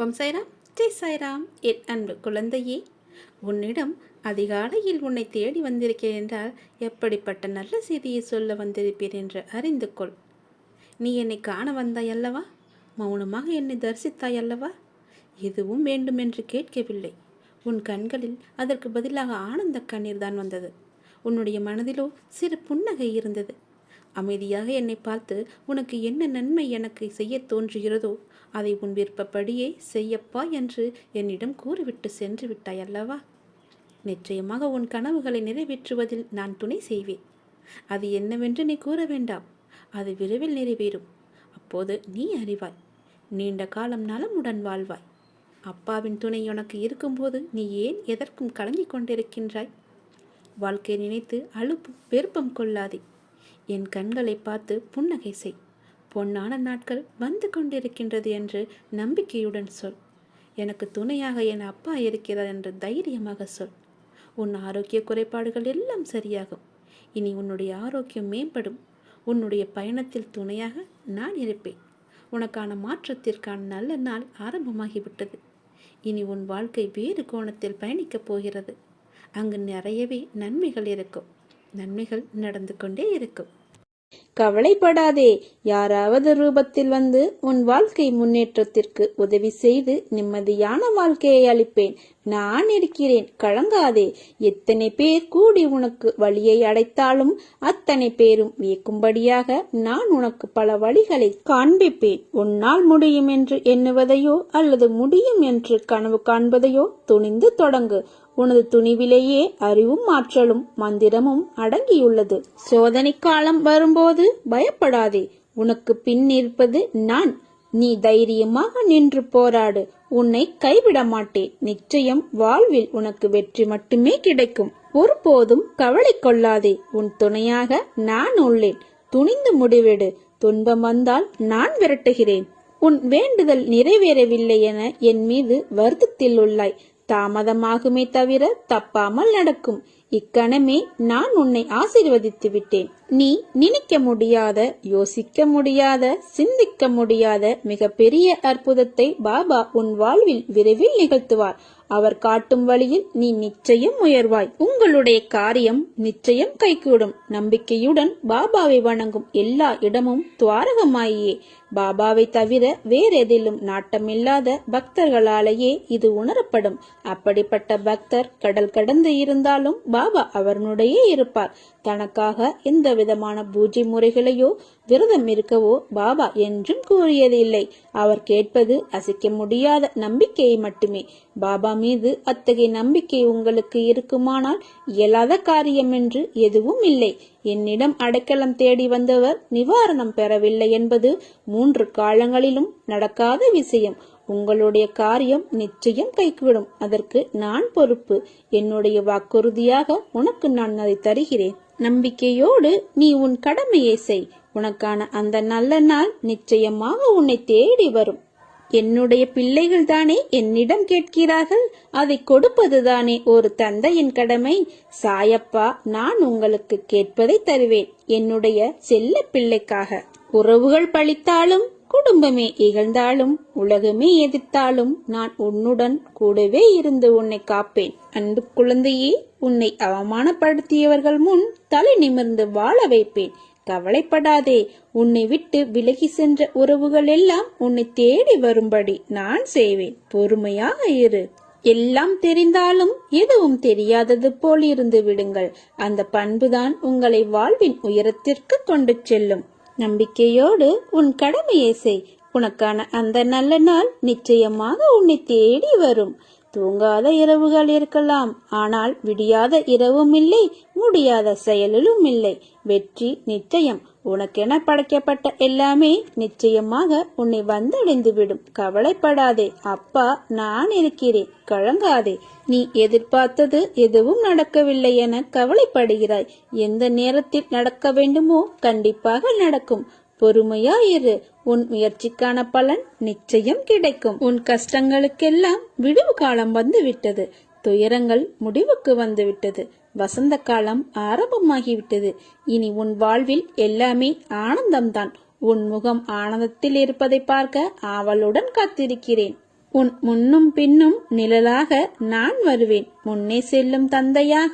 ஓம் சாய்ராம், ஜெய் சாய்ராம். என் அன்பு குழந்தையே, உன்னிடம் அதிகாலையில் உன்னை தேடி வந்திருக்கிறேன் என்றால் எப்படிப்பட்ட நல்ல செய்தியை சொல்ல வந்திருப்பேன் என்று அறிந்து கொள். நீ என்னை காண வந்தாய் அல்லவா? மௌனமாக என்னை தரிசித்தாய் அல்லவா? எதுவும் வேண்டுமென்று கேட்கவில்லை. உன் கண்களில் அதற்கு பதிலாக ஆனந்த கண்ணீர் தான் வந்தது. உன்னுடைய மனதிலோ சிறு புன்னகை இருந்தது. அமைதியாக என்னை பார்த்து உனக்கு என்ன நன்மை எனக்கு செய்ய தோன்றுகிறதோ அதை உன் விருப்பப்படியே செய்யப்பா என்று என்னிடம் கூறிவிட்டு சென்று விட்டாய் அல்லவா? நிச்சயமாக உன் கனவுகளை நிறைவேற்றுவதில் நான் துணை செய்வேன். அது என்னவென்று நீ கூற வேண்டாம். அது விரைவில் நிறைவேறும். அப்போது நீ அறிவாய். நீண்ட காலம் நலமுடன் வாழ்வாய். அப்பாவின் துணை உனக்கு இருக்கும்போது நீ ஏன் எதற்கும் கலங்கிக் கொண்டிருக்கின்றாய்? வாழ்க்கை நினைத்து அலுப்பும் வெறுப்பம் கொள்ளாதே. என் கண்களை பார்த்து புன்னகை செய். பொன்னான நாட்கள் வந்து கொண்டிருக்கின்றது என்று நம்பிக்கையுடன் சொல். எனக்கு துணையாக என் அப்பா இருக்கிறார் என்று தைரியமாக சொல். உன் ஆரோக்கிய குறைபாடுகள் எல்லாம் சரியாகும். இனி உன்னுடைய ஆரோக்கியம் மேம்படும். உன்னுடைய பயணத்தில் துணையாக நான் இருப்பேன். உனக்கான மாற்றத்திற்கான நல்ல நாள் ஆரம்பமாகிவிட்டது. இனி உன் வாழ்க்கை வேறு கோணத்தில் பயணிக்கப் போகிறது. அங்கு நிறையவே நன்மைகள் இருக்கும். நன்மைகள் நடந்து கொண்டே இருக்கும். கவலைப்படாதே. யாராவது ரூபத்தில் வந்து உன் வாழ்க்கை முன்னேற்றத்திற்கு உதவி செய்து நிம்மதியான வாழ்க்கையை அளிப்பேன். நான் இருக்கிறேன், கலங்காதே. எத்தனை பேர் கூடி உனக்கு வழியை அடைத்தாலும் அத்தனை பேரும் வியக்கும்படியாக நான் உனக்கு பல வழிகளை காண்பிப்பேன். உன்னால் முடியும் என்று எண்ணுவதையோ அல்லது முடியும் என்று கனவு காண்பதையோ துணிந்து தொடங்கு. உனது துணிவிலேயே அறிவும் ஆற்றலும் மந்திரமும் அடங்கியுள்ளது. சோதனை காலம் வரும்போது பயப்படாதே. உனக்கு பின் இருப்பது நான். நீ தைரியமாக நின்று போராடு. உன்னை கைவிட மாட்டேன். நிச்சயம் வாழ்வில் உனக்கு வெற்றி மட்டுமே கிடைக்கும். ஒருபோதும் கவலை கொள்ளாதே. உன் துணையாக நான் உள்ளேன். துணிந்து முடிவெடு. துன்பம் வந்தால் நான் விரட்டுகிறேன். உன் வேண்டுதல் நிறைவேறவில்லை என என் மீது வருத்தத்தில் உள்ளாய். தாமதமாகுமே தவிர தப்பாமல் நடக்கும். இக்கணமே நான் உன்னை ஆசீர்வதித்து விட்டேன். நீ நினைக்க முடியாத, யோசிக்க முடியாத, சிந்திக்க முடியாத மிக பெரிய அற்புதத்தை பாபா உன் வாழ்வில் விரைவில் நிகழ்த்துவார். அவர் காட்டும் வழியில் நீ நிச்சயம் உயர்வாய். உங்களுடைய காரியம் நிச்சயம் கைகூடும். நம்பிக்கையுடன் பாபாவை வணங்கும் எல்லா இடமும் துவாரகமாயே. பாபாவை தவிர வேறெதிலும் நாட்டமில்லாத பக்தர்களாலேயே இது உணரப்படும். அப்படிப்பட்ட பக்தர் கடல் கடந்து இருந்தாலும் பாபா அவனுடைய இருப்பார். தனக்காக எந்த விதமான பூஜை முறைகளையோ விரதம் இருக்கவோ பாபா என்றும் கூறியதில்லை. அவர் கேட்பது அசைக்க முடியாத நம்பிக்கையை மட்டுமே. பாபா மீது அத்தகைய நம்பிக்கை உங்களுக்கு இருக்குமானால் இயலாத காரியம் என்று எதுவும் இல்லை. என்னிடம் அடைக்கலம் தேடி வந்தவர் நிவாரணம் பெறவில்லை என்பது 3 காலங்களிலும் நடக்காத விஷயம். உங்களுடைய காரியம் நிச்சயம் கைகூடும். அதற்கு நான் பொறுப்பு. என்னுடைய வாக்குறுதியாக உனக்கு நான் அதை தருகிறேன். நம்பிக்கையோடு நீ உன் கடமையை செய். உனக்கான அந்த நல்ல நாள் நிச்சயமாக உன்னை தேடி வரும். என்னுடைய பிள்ளைகள் தானே என்னிடம் கேட்கிறார்கள். அதை கொடுப்பதுதானே ஒரு தந்தையின் கடமை. சாயப்பா, நான் உங்களுக்கு கேட்பதை தருவேன். என்னுடைய செல்ல பிள்ளைக்காக. உறவுகள் பழித்தாலும், குடும்பமே இகழ்ந்தாலும், உலகமே எதிர்த்தாலும் நான் உன்னுடன் கூடவே இருந்து உன்னை காப்பேன். அன்பு குழந்தையே, உன்னை அவமானப்படுத்தியவர்கள் முன் தலை நிமிர்ந்து வாழ வைப்பேன். கவலைப்படாதே. உன்னை விட்டு விலகி சென்ற உறவுகள் எல்லாம் உன்னை தேடி வரும்படி நான் செய்வேன். பொறுமையாக இரு. எல்லாம் தெரிந்தாலும் எதுவும் தெரியாதது போல் இருந்து விடுங்கள். அந்த பண்புதான் உங்களை வாழ்வின் உயரத்திற்கு கொண்டு செல்லும். நம்பிக்கையோடு உன் கடமையை செய். உனக்கான அந்த நல்ல நாள் நிச்சயமாக உன்னை தேடி வரும். தூங்காத இரவுகள் இருக்கலாம், ஆனால் விடியாத இரவும் இல்லை, முடியாத செயலிலும் இல்லை. வெற்றி நிச்சயம். உனக்கென படைக்கப்பட்ட எல்லாமே நிச்சயமாக உன்னை வந்தடைந்து விடும். கவலைப்படாதே. அப்பா நான் இருக்கிறேன், கலங்காதே. நீ எதிர்பார்த்தது எதுவும் நடக்கவில்லை என கவலைப்படுகிறாய். எந்த நேரத்தில் நடக்க வேண்டுமோ கண்டிப்பாக நடக்கும். பொறுமையாயிரு. உன் முயற்சிக்கான பலன் நிச்சயம் கிடைக்கும். உன் கஷ்டங்களுக்கெல்லாம் விடுவு காலம் வந்துவிட்டது. துயரங்கள் முடிவுக்கு வந்துவிட்டது. வசந்த காலம் ஆரம்பமாகிவிட்டது. இனி உன் வாழ்வில் எல்லாமே ஆனந்தம்தான். உன் முகம் ஆனந்தத்தில் இருப்பதை பார்க்க ஆவலுடன் காத்திருக்கிறேன். உன் முன்னும் பின்னும் நிழலாக நான் வருவேன். முன்னே செல்லும் தந்தையாக,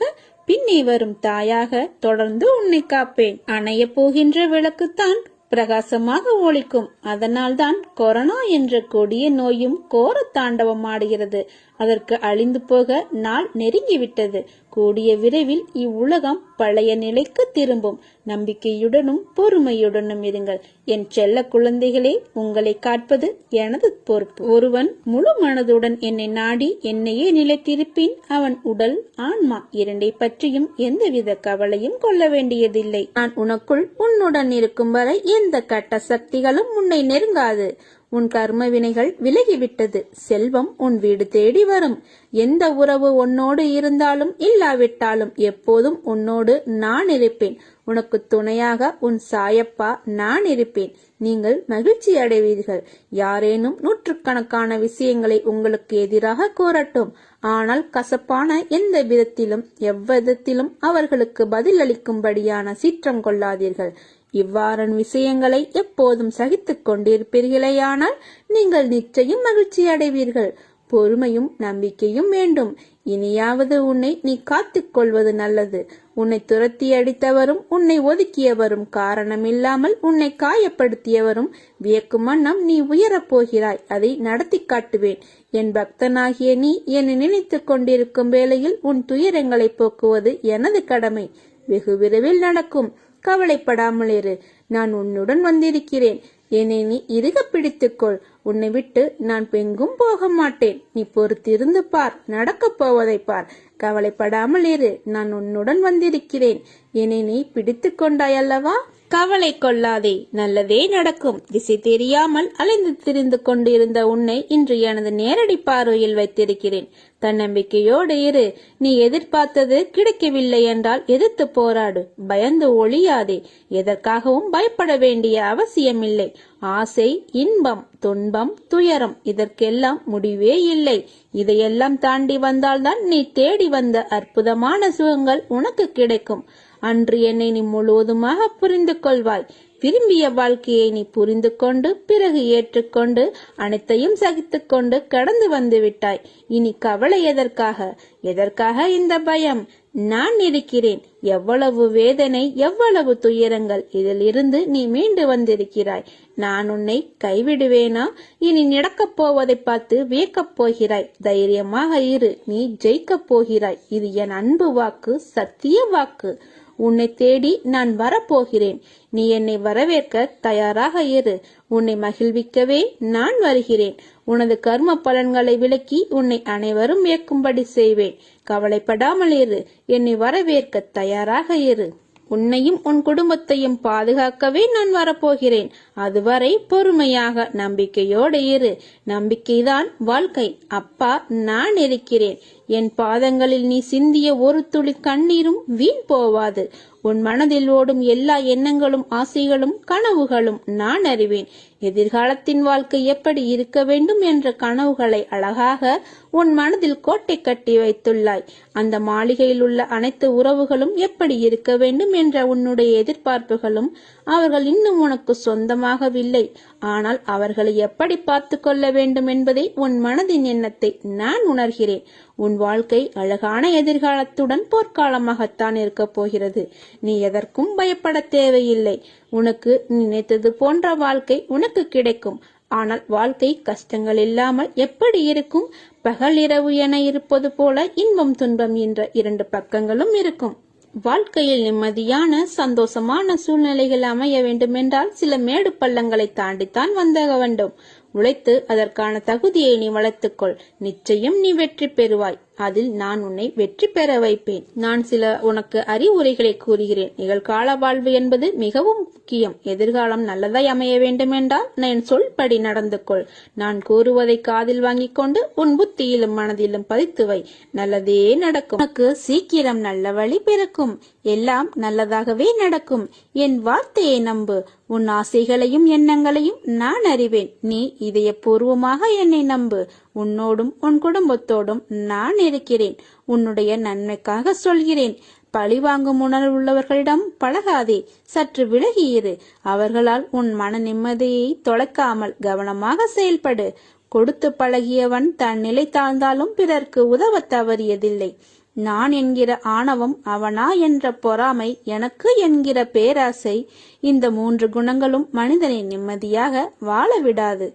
பின்னே வரும் தாயாக தொடர்ந்து உன்னை காப்பேன். அணைய போகின்ற விளக்குத்தான் பிரகாசமாக ஒளிக்கும். அதனால்தான் கொரோனா என்ற கொடிய நோயும் கோர தாண்டவம் ஆடுகிறது. அதற்கு அழிந்து போக நாள் நெருங்கிவிட்டது. கூடிய விரைவில் இவ்வுலகம் பழைய நிலைக்கு திரும்பும். நம்பிக்கையுடனும் பொறுமையுடனும் இருங்கள். என் செல்ல குழந்தைகளே, உங்களை காப்பது எனது பொறுப்பு. ஒருவன் முழு மனதுடன் என்னை நாடி என்னையே நிலைத்திருப்பின் அவன் உடல் ஆன்மா இரண்டை பற்றியும் எந்தவித கவலையும் கொள்ள வேண்டியதில்லை. நான் உனக்குள் உன்னுடன் இருக்கும் வரை எந்த கட்ட சக்திகளும் உன்னை நெருங்காது. உன் கர்ம வினைகள் விலகிவிட்டது. செல்வம் உன் வீடு தேடி வரும். எந்த உறவு உன்னோடு இருந்தாலும் இல்லாவிட்டாலும் எப்போதும் உன்னோடு நான் இருப்பேன். உனக்கு துணையாக உன் சாயப்பா நான் இருப்பேன். நீங்கள் மகிழ்ச்சி அடைவீர்கள். யாரேனும் நூற்றுக்கணக்கான விஷயங்களை உங்களுக்கு எதிராக கூறட்டும். ஆனால் கசப்பான எந்த விதத்திலும் எவ்விதத்திலும் அவர்களுக்கு பதிலளிக்கும்படியான சீற்றம் கொள்ளாதீர்கள். இவ்வாறான விஷயங்களை எப்போதும் சகித்துக் கொண்டிருப்பீர்களேயானால் நீங்கள் நிச்சயம் மகிழ்ச்சி அடைவீர்கள். பொறுமையும் நம்பிக்கையும் வேண்டும். இனியாவது உன்னை நீ காத்துக் கொள்வது நல்லது. உன்னை துரத்தி அடித்தவரும் உன்னை ஒதுக்கியவரும் காரணமில்லாமல் உன்னை காயப்படுத்தியவரும் வியக்கும் வண்ணம் நீ உயரப் போகிறாய். அதை நடத்தி காட்டுவேன். என் பக்தனாகிய நீ என்னை நினைத்துக் கொண்டிருக்கும் வேளையில் உன் துயரங்களை போக்குவது எனது கடமை. வெகு விரைவில் நடக்கும். கவலைப்படாமல் இரு. நான் உன்னுடன் வந்திருக்கிறேன். என்னை நீ இறுக பிடித்துக்கொள். உன்னை விட்டு நான் எங்கும் போக மாட்டேன். நீ பொறுத்திருந்து பார். நடக்கப் போவதை பார். கவலைப்படாமல் இரு. நான் உன்னுடன் வந்திருக்கிறேன். என்னை நீ பிடித்து கொண்டாய் அல்லவா? கவலை கொள்ளாதே. நல்லதே நடக்கும். திசை தெரியாமல் அலைந்து திரிந்து கொண்டிருந்த உன்னை இன்று எனது நேரடி பார்வையில் வைத்திருக்கிறேன். தன்னம்பிக்கையோடு இரு. நீ எதிர்பார்த்தது கிடைக்கவில்லை என்றால் எதிர்த்து போராடு. பயந்து ஒழியாதே. எதற்காகவும் பயப்பட வேண்டிய அவசியமில்லை. ஆசை, இன்பம், துன்பம், துயரம் இதற்கெல்லாம் முடிவே இல்லை. இதையெல்லாம் தாண்டி வந்தால்தான் நீ தேடி வந்த அற்புதமான சுகங்கள் உனக்கு கிடைக்கும். அன்று என்னை நீ முழுவதுமாக புரிந்து கொள்வாய். விரும்பிய வாழ்க்கையை நீ புரிந்து கொண்டு பிறகு ஏற்றுக்கொண்டு அனைத்தையும் சகித்துக் கொண்டு கடந்து வந்து விட்டாய். இனி கவலை எதற்காக? எதற்காக இந்த பயம்? நான் இருக்கிறேன். எவ்வளவு வேதனை, எவ்வளவு துயரங்கள், இதில் இருந்து நீ மீண்டு வந்திருக்கிறாய். நான் உன்னை கைவிடுவேனா? இனி நடக்கப் போவதை பார்த்து வியக்கப் போகிறாய். தைரியமாக இரு. நீ ஜெயிக்கப் போகிறாய். இது என் அன்பு வாக்கு, சத்திய வாக்கு. உன்னை தேடி நான் வரப்போகிறேன். நீ என்னை வரவேற்க தயாராக இரு. உன்னை மகிழ்விக்கவே நான் வருகிறேன். உனது கர்ம பலன்களை விலக்கி உன்னை அனைவரும் வியக்கும்படி செய்வேன். கவலைப்படாமல் இரு. என்னை வரவேற்க தயாராக இரு. உன்னையும் உன் குடும்பத்தையும் பாதுகாக்கவே நான் வரப்போகிறேன். அதுவரை பொறுமையாக நம்பிக்கையோடு இரு. நம்பிக்கைதான் வாழ்க்கை. அப்பா நான் இருக்கிறேன். என் பாதங்களில் நீ சிந்திய ஒரு துளி கண்ணீரும் வீண் போவாது. உன் மனதில் ஓடும் எல்லா எண்ணங்களும், ஆசைகளும், கனவுகளும் நான் அறிவேன். எதிர்காலத்தின் வாழ்க்கை எப்படி இருக்க வேண்டும் என்ற கனவுகளை அழகாக உன் மனதில் கோட்டை கட்டி வைத்துள்ளாய். அந்த மாளிகையில் உள்ள அனைத்து உறவுகளும் எப்படி இருக்க வேண்டும் என்ற உன்னுடைய எதிர்பார்ப்புகளும் அவர்கள் இன்னும் உனக்கு சொந்தமாகவில்லை. ஆனால் அவர்களை எப்படி பார்த்து கொள்ள வேண்டும் என்பதை உன் மனதின் எண்ணத்தை நான் உணர்கிறேன். உன் வாழ்க்கை அழகான எதிர்காலத்துடன் போர்க்காலமாகத்தான் இருக்க போகிறது. நீ எதற்கும் பயப்பட தேவையில்லை. உனக்கு நினைத்தது போன்ற வாழ்க்கை உனக்கு கிடைக்கும். ஆனால் வாழ்க்கை கஷ்டங்கள் இல்லாமல் எப்படி இருக்கும்? பகல் இரவு என இருப்பது போல இன்பம் துன்பம் என்ற இரண்டு பக்கங்களும் இருக்கும். வாழ்க்கையில் நிம்மதியான சந்தோஷமான சூழ்நிலைகள் அமைய வேண்டுமென்றால் சில மேடு பள்ளங்களை தாண்டித்தான் வந்தாக வேண்டும். உழைத்து அதற்கான தகுதியை நீ வளர்த்துக்கொள். நிச்சயம் நீ வெற்றி பெறுவாய். அதில் நான் உன்னை வெற்றி பெற வைப்பேன். நான் சில உனக்கு அறிவுரைகளை கூறுகிறேன். நிகழ்கால வாழ்வு என்பது மிகவும் முக்கியம். எதிர்காலம் நல்லதாய் அமைய வேண்டுமென்றால் நான் சொல்படி நடந்து கொள். நான் கூறுவதை காதில் வாங்கிக் கொண்டு உன் புத்தியிலும் மனதிலும் பதித்து வை. நல்லதே நடக்கும். உனக்கு சீக்கிரம் நல்ல வழி பிறக்கும். எல்லாம் நல்லதாகவே நடக்கும். என் வார்த்தையை நம்பு. உன் ஆசைகளையும் எண்ணங்களையும் நான் அறிவேன். நீ இதயபூர்வமாக என்னை நம்பு. உன்னோடும் உன் குடும்பத்தோடும் நான் இருக்கிறேன். உன்னுடைய நன்மைக்காக சொல்கிறேன். பழிவாங்கும் உணர்வுள்ளவர்களிடம் பழகாதே. சற்று விலகி இரு. அவர்களால் உன் மன நிம்மதியை தொலைக்காமல் கவனமாக செயல்படு. கொடுத்து பழகியவன் தன் நிலை தாழ்ந்தாலும் பிறர்க்கு உதவ தவறியதில்லை. நான் என்கிற ஆணவம், அவனா என்ற பொறாமை, எனக்கு என்கிற பேராசை, இந்த 3 குணங்களும் மனிதனை நிம்மதியாக வாழ விடாது.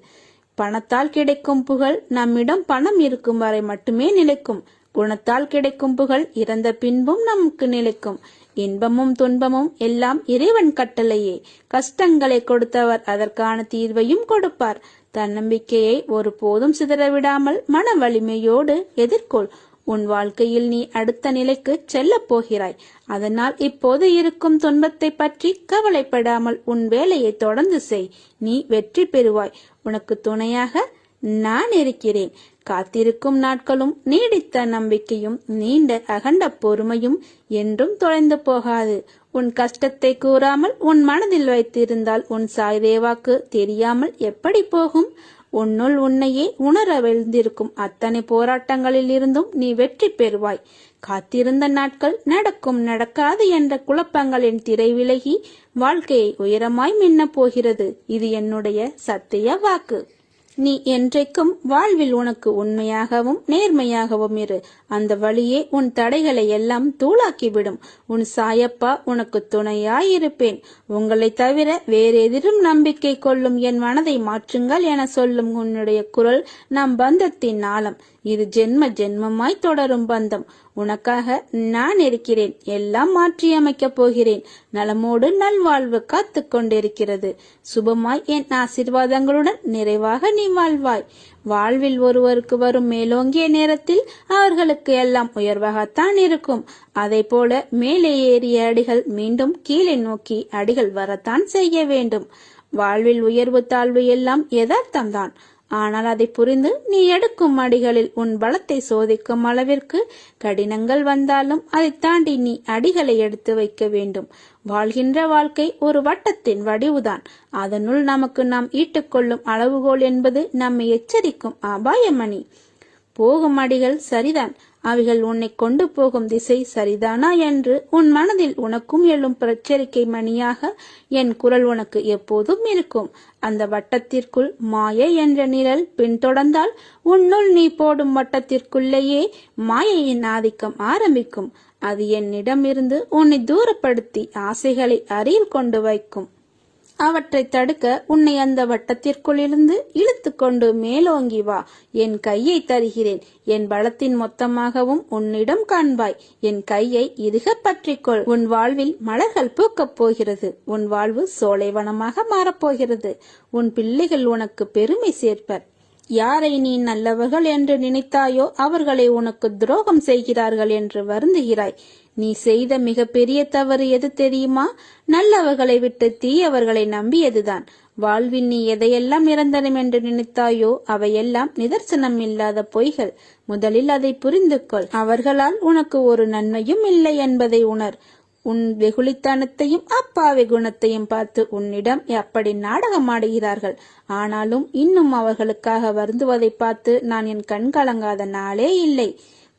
பணத்தால் கிடைக்கும் புகழ் நம்மிடம் பணம் இருக்கும் வரை மட்டுமே நிலைக்கும். குணத்தால் கிடைக்கும் புகழ் இறந்த பின்பும் நமக்கு நிலைக்கும். இன்பமும் துன்பமும் எல்லாம் இறைவன் கட்டளையே. கஷ்டங்களை கொடுத்தவர் அதற்கான தீர்வையும் கொடுப்பார். தன்னம்பிக்கையை ஒருபோதும் சிதறவிடாமல் மன வலிமையோடு எதிர்கொள். உன் வாழ்க்கையில் நீ அடுத்த நிலைக்கு செல்லப் போகிறாய். அதனால் இப்போது இருக்கும் துன்பத்தை பற்றி கவலைப்படாமல் உன் வேலையை தொடர்ந்து செய். நீ வெற்றி பெறுவாய். உனக்கு துணையாக நான் இருக்கிறேன். காத்திருக்கும் நாட்களும் நீடித்த நம்பிக்கையும் நீண்ட அகண்ட பொறுமையும் என்றும் தொலைந்து போகாது. உன் கஷ்டத்தை கூறாமல் உன் மனதில் வைத்திருந்தால் உன் சாய்தேவாக்கு தெரியாமல் எப்படி போகும்? உன்னுள் உன்னையே உணர வெழ்ந்திருக்கும் அத்தனை போராட்டங்களில் இருந்தும் நீ வெற்றி பெறுவாய். காத்திருந்த நாட்கள் நடக்கும் நடக்காது என்ற குழப்பங்களின் திரை விலகி வாழ்க்கையை உயரமாய் மின்னப் போகிறது. இது என்னுடைய சத்திய வாக்கு. நீ என்றைக்கும் வாழ்வில் உனக்கு உண்மையாகவும் நேர்மையாகவும் இரு. அந்த வழியே உன் தடைகளை எல்லாம் தூளாக்கிவிடும். உன் சாயப்பா உனக்கு துணையாயிருப்பேன். உங்களை தவிர வேறெதிரும் நம்பிக்கை கொள்ளும் என் மனதை மாற்றுங்கள் என சொல்லும் உன்னுடைய குரல் நம் பந்தத்தின் ஆழம். இது ஜென்ம ஜென்மமாய் தொடரும் பந்தம். உனக்காக நான் இருக்கிறேன். எல்லாம் மாற்றியமைக்கப் போகிறேன். நலமோடு நல்வாழ்வு காத்து கொண்டிருக்கிறது. சுபமாய் என் ஆசீர்வாதங்களுடன் நிறைவாக நீ வாழ்வாய். வாழ்வில் ஒருவருக்கு வரும் மேலோங்கிய நேரத்தில் அவர்களுக்கு எல்லாம் உயர்வாகத்தான் இருக்கும். அதை போல மேலே ஏறிய அடிகள் மீண்டும் கீழே நோக்கி அடிகள் வரத்தான் செய்ய வேண்டும். வாழ்வில் உயர்வு தாழ்வு எல்லாம் யதார்த்தம்தான். ஆனால் அதை புரிந்து நீ எடுக்கும் அடிகளில் உன் பலத்தை சோதிக்கும் அளவிற்கு கடினங்கள் வந்தாலும் அதை தாண்டி நீ அடிகளை எடுத்து வைக்க வேண்டும். வாழ்கின்ற வாழ்க்கை ஒரு வட்டத்தின் வடிவுதான். அதனுள் நமக்கு நாம் ஈட்டுக்கொள்ளும் அளவுகோல் என்பது நம்மை எச்சரிக்கும் அபாயமணி. போகும் அடிகள் சரிதான். அவைகள் உன்னை கொண்டு போகும் திசை சரிதானா என்று உன் மனதில் உனக்கும் எழும் எச்சரிக்கை மணியாக என் குரல் உனக்கு எப்போதும் இருக்கும். அந்த வட்டத்திற்குள் மாயை என்ற நிழல் பின்தொடர்ந்தால் உன்னுள் நீ போடும் வட்டத்திற்குள்ளேயே மாயையின் ஆதிக்கம் ஆரம்பிக்கும். அது என்னிடமிருந்து உன்னை தூரப்படுத்தி ஆசைகளை அருகில் கொண்டு வைக்கும். அவற்றை தடுக்க உன்னை அந்த வட்டத்திற்குள் இருந்து இழுத்து கொண்டு மேலோங்கி வா. என் கையை தருகிறேன். என் பலத்தின் மொத்தமாகவும் உன்னிடம் காண்பாய். என் கையை இறுக பற்றிக்கொள். உன் வாழ்வில் மலர்கள் பூக்கப் போகிறது. உன் வாழ்வு சோலைவனமாக மாறப்போகிறது. உன் பிள்ளைகள் உனக்கு பெருமை சேர்ப்பர். யாரை நீ நல்லவர்கள் என்று நினைத்தாயோ அவர்களை உனக்கு துரோகம் செய்கிறார்கள் என்று வருந்துகிறாய். நீ செய்த மிக பெரிய தவறு எது தெரியுமா? நல்லவர்களை விட்டு தீயவர்களை நம்பியதுதான். வாழ்வில் நீ எதையெல்லாம் நிரந்தரம் என்று நினைத்தாயோ அவையெல்லாம் நிதர்சனம் இல்லாத பொய்கள். முதலில் அதை புரிந்து கொள். அவர்களால் உனக்கு ஒரு நன்மையும் இல்லை என்பதை உணர். உன் வெகுளித்தனத்தையும் அப்பாவி குணத்தையும் பார்த்து உன்னிடம் அப்படி நாடகமாடுகிறார்கள். ஆனாலும் இன்னும் அவர்களுக்காக வருந்துவதை பார்த்து நான் என் கண் கலங்காத நாளே இல்லை.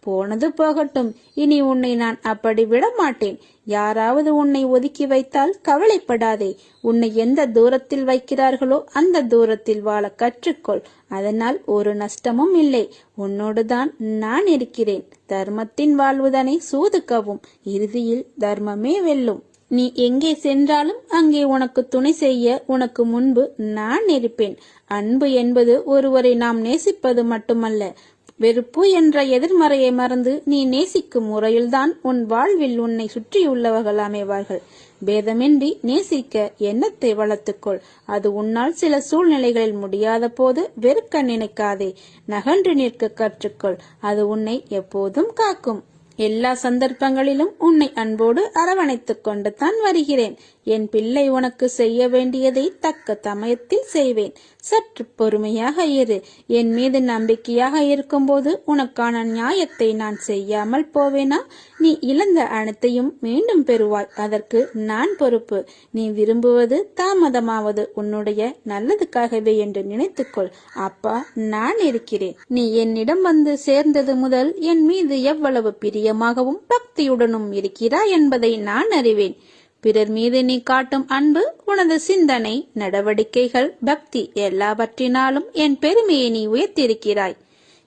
போனது போகட்டும். இனி உன்னை நான் அப்படி விட மாட்டேன். யாராவது உன்னை ஒதுக்கி வைத்தால் கவலைப்படாதே. உன்னை எந்த தூரத்தில் வைக்கிறார்களோ அந்த தூரத்தில் வாழ கற்றுக்கொள். அதனால் ஒரு நஷ்டமும் இல்லை. உன்னோடுதான் நான் இருக்கிறேன். தர்மத்தின் வாழ்வுதனை சூதுக்கவும். இறுதியில் தர்மமே வெல்லும். நீ எங்கே சென்றாலும் அங்கே உனக்கு துணை செய்ய உனக்கு முன்பு நான் இருப்பேன். அன்பு என்பது ஒருவரை நாம் நேசிப்பது மட்டுமல்ல. வெறுப்பு என்ற எதிர்மறையை மறந்து நீ நேசிக்கும் முறையில்தான் உன் வாழ்வில் உன்னை சுற்றியுள்ளவர்கள் அமைவார்கள். பேதமின்றி நேசிக்க எண்ணத்தை வளர்த்துக்கொள். அது உன்னால் சில சூழ்நிலைகளில் முடியாத போது வெறுக்க நினைக்காதே. நகன்று நிற்க கற்றுக்கொள். அது உன்னை எப்போதும் காக்கும். எல்லா சந்தர்ப்பங்களிலும் உன்னை அன்போடு அரவணைத்துக் கொண்டு தான் வருகிறேன். என் பிள்ளை, உனக்கு செய்ய வேண்டியதை தக்க சமயத்தில் செய்வேன். சற்று பொறுமையாக இரு. என் மீது நம்பிக்கையாக இருக்கும்போது உனக்கான நியாயத்தை நான் செய்யாமல் போவேனா? நீ இழந்த அனைத்தையும் மீண்டும் பெறுவாய். அதற்கு நான் பொறுப்பு. நீ விரும்புவது தாமதமாவது உன்னுடைய நல்லதுக்காகவே என்று நினைத்துக்கொள். அப்பா நான் இருக்கிறேன். நீ என்னிடம் வந்து சேர்ந்தது முதல் என் மீது எவ்வளவு பிரியமாகவும் பக்தியுடனும் இருக்கிறாய் என்பதை நான் அறிவேன். பிறர் மீது நீ காட்டும் அன்பு, உனது சிந்தனை, நடவடிக்கைகள், பக்தி எல்லாவற்றினாலும் என் பெருமையை நீ உயர்த்தியிருக்கிறாய்.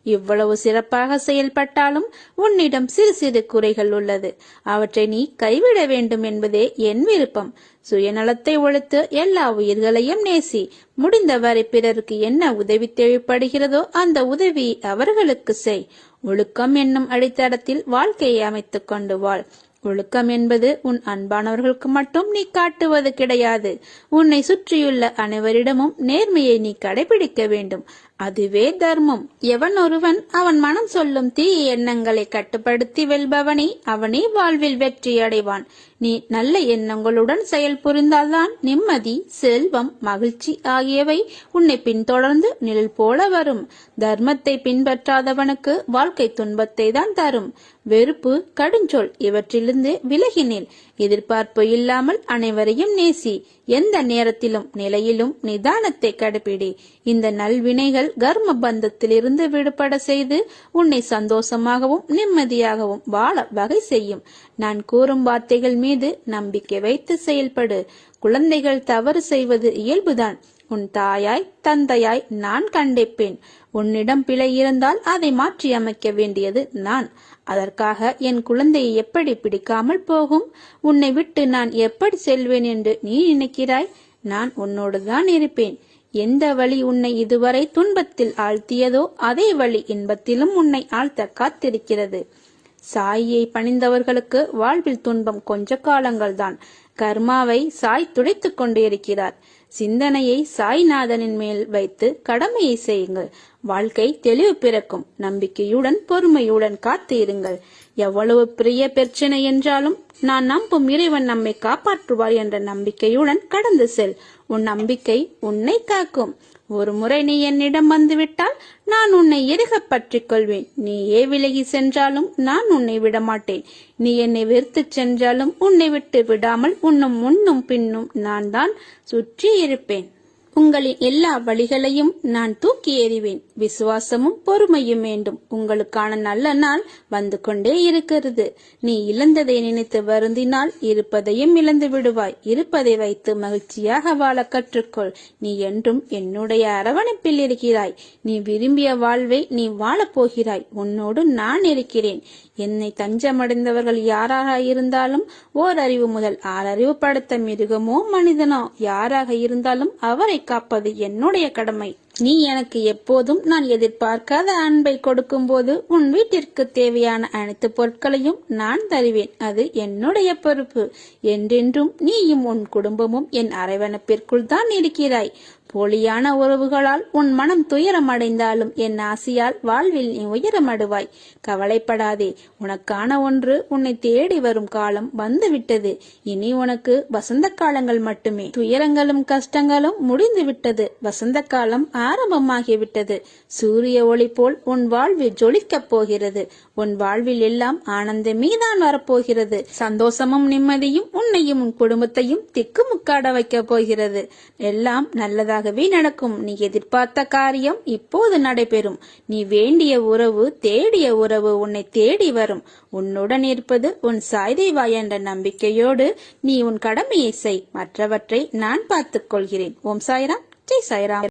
இவ்வளவு சிறப்பாக செயல்பட்டாலும் உன்னிடம் சிறு சிறு குறைகள் உள்ளது. அவற்றை நீ கைவிட வேண்டும் என்பதே என் விருப்பம். சுயநலத்தை ஒழித்து எல்லா உயிர்களையும் நேசி. முடிந்தவரை பிறருக்கு என்ன உதவி தேவைப்படுகிறதோ அந்த உதவியை அவர்களுக்கு செய். ஒழுக்கம் என்னும் அடித்தளத்தில் வாழ்க்கையை அமைத்துக் கொண்டு வாழ். ஒழுக்கம் என்பது உன் அன்பானவர்களுக்கு மட்டும் நீ காட்டுவது கிடையாது. உன்னை சுற்றியுள்ள அனைவரிடமும் நேர்மையை நீ கடைபிடிக்க வேண்டும். அதுவே தர்மம். எவன் ஒருவன் அவன் மனம் சொல்லும் தீய எண்ணங்களை கட்டுப்படுத்தி வெல்பவனே அவனே வாழ்வில் வெற்றி அடைவான். நீ நல்ல எண்ணங்களுடன் செயல் புரிந்தால்தான் நிம்மதி, செல்வம், மகிழ்ச்சி ஆகியவை உன்னை பின்தொடர்ந்து நிழல் போல வரும். தர்மத்தை பின்பற்றாதவனுக்கு வாழ்க்கை துன்பத்தை தான் தரும். வெறுப்பு, கடுஞ்சொல் இவற்றிலிருந்து விலகினேன். எதிர்பார்ப்பு இல்லாமல் அனைவரையும் நேசி. எந்த நேரத்திலும் நிலையிலும் நிதானத்தை கடைபிடி. இந்த நல்வினைகள் கர்ம பந்தத்திலிருந்து விடுபட செய்து உன்னை சந்தோஷமாகவும் நிம்மதியாகவும் வாழ வகை செய்யும். நான் கூறும் வார்த்தைகள் மீது நம்பிக்கை வைத்து செயல்படு. குழந்தைகள் தவறு செய்வது இயல்புதான். உன் தாயாய் தந்தையாய் நான் கண்டிப்பேன். உன்னிடம் பிழை இருந்தால் அதை மாற்றி அமைக்க வேண்டியது நான். அதற்காக என் குழந்தையை எப்படி பிடிக்காமல் போகும்? உன்னை விட்டு நான் எப்படி செல்வேன் என்று நீ நினைக்கிறாய்? நான் உன்னோடுதான் இருப்பேன். எந்த வழி உன்னை இதுவரை துன்பத்தில் ஆழ்த்தியதோ அதே வழி இன்பத்திலும் உன்னை ஆழ்த்த காத்திருக்கிறது. சாயை பணிந்தவர்களுக்கு வாழ்வில் துன்பம் கொஞ்ச காலங்கள்தான். கர்மாவை சாய் துடைத்துக் கொண்டே இருக்கிறார். சிந்தனையை சாய்நாதனின் மேல் வைத்து கடமையை செய்யுங்கள். வாழ்க்கை தெளிவு பிறக்கும். நம்பிக்கையுடன் பொறுமையுடன் காத்து இருங்கள். எவ்வளவு பெரிய பிரச்சனை என்றாலும் நான் நம்பும் இறைவன் நம்மை காப்பாற்றுவார் என்ற நம்பிக்கையுடன் கடந்து செல். உன் நம்பிக்கை உன்னை காக்கும். ஒரு முறை நீ என்னிடம் வந்துவிட்டால் நான் உன்னை இறுக பற்றிக் கொள்வேன். நீயே விலகி சென்றாலும் நான் உன்னை விடமாட்டேன். நீ என்னை வெறுத்து சென்றாலும் உன்னை விட்டு விடாமல் உன்னும் முன்னும் பின்னும் நான் தான் சுற்றி இருப்பேன். உங்களின் எல்லா வழிகளையும் நான் தூக்கி எறிவேன். விசுவாசமும் பொறுமையும் வேண்டும். உங்களுக்கான நல்ல நாள் வந்து கொண்டே இருக்கிறது. நீ இழந்ததை நினைத்து வருந்தினால் இருப்பதையும் இழந்து விடுவாய். இருப்பதை வைத்து மகிழ்ச்சியாக வாழ கற்றுக்கொள். நீ என்றும் என்னுடைய அரவணைப்பில் இருக்கிறாய். நீ விரும்பிய வாழ்வை நீ வாழப் போகிறாய். உன்னோடு நான் இருக்கிறேன். என்னை தஞ்சமடைந்தவர்கள் யாராக இருந்தாலும் ஓரறிவு முதல் 6 அறிவு படைத்த மிருகமோ மனிதனோ யாராக இருந்தாலும் அவரை காப்பது என்னுடைய கடமை. நீ எனக்கு எப்போதும் நான் எதிர்பார்க்காத அன்பை கொடுக்கும் போது உன் வீட்டிற்கு தேவையான அனைத்து பொருட்களையும் நான் தருவேன். அது என்னுடைய பொறுப்பு. என்றென்றும் நீயும் உன் குடும்பமும் என் அரவணைப்பிற்குள் தான் இருக்கிறாய். போலியான உறவுகளால் உன் மனம் துயரம் அடைந்தாலும் என் ஆசையால் வாழ்வில் நீ உயரமடுவாய். கவலைப்படாதே. உனக்கான ஒன்று உன்னை தேடி வரும் காலம் வந்துவிட்டது. இனி உனக்கு வசந்த காலங்கள் மட்டுமே. துயரங்களும் கஷ்டங்களும் முடிந்து விட்டது. வசந்த காலம் ஆரம்பமாகிவிட்டது. சூரிய ஒளி போல் உன் வாழ்வில் ஜொலிக்கப் போகிறது. உன் வாழ்வில் எல்லாம் ஆனந்தமே தான் வரப்போகிறது. சந்தோஷமும் நிம்மதியும் உன்னையும் உன் குடும்பத்தையும் திக்குமுக்காட வைக்க போகிறது. எல்லாம் நல்லதாகவே நடக்கும். நீ எதிர்பார்த்த காரியம் இப்போது நடைபெறும். நீ வேண்டிய உறவு, தேடிய உறவு உன்னை தேடி வரும். உன்னுடன் இருப்பது உன் சாய்தேவா என்ற நம்பிக்கையோடு நீ உன் கடமையை செய். மற்றவற்றை நான் பார்த்துக் கொள்கிறேன். ஓம் சாய்ராம். ஜெய் சாய்ராம்.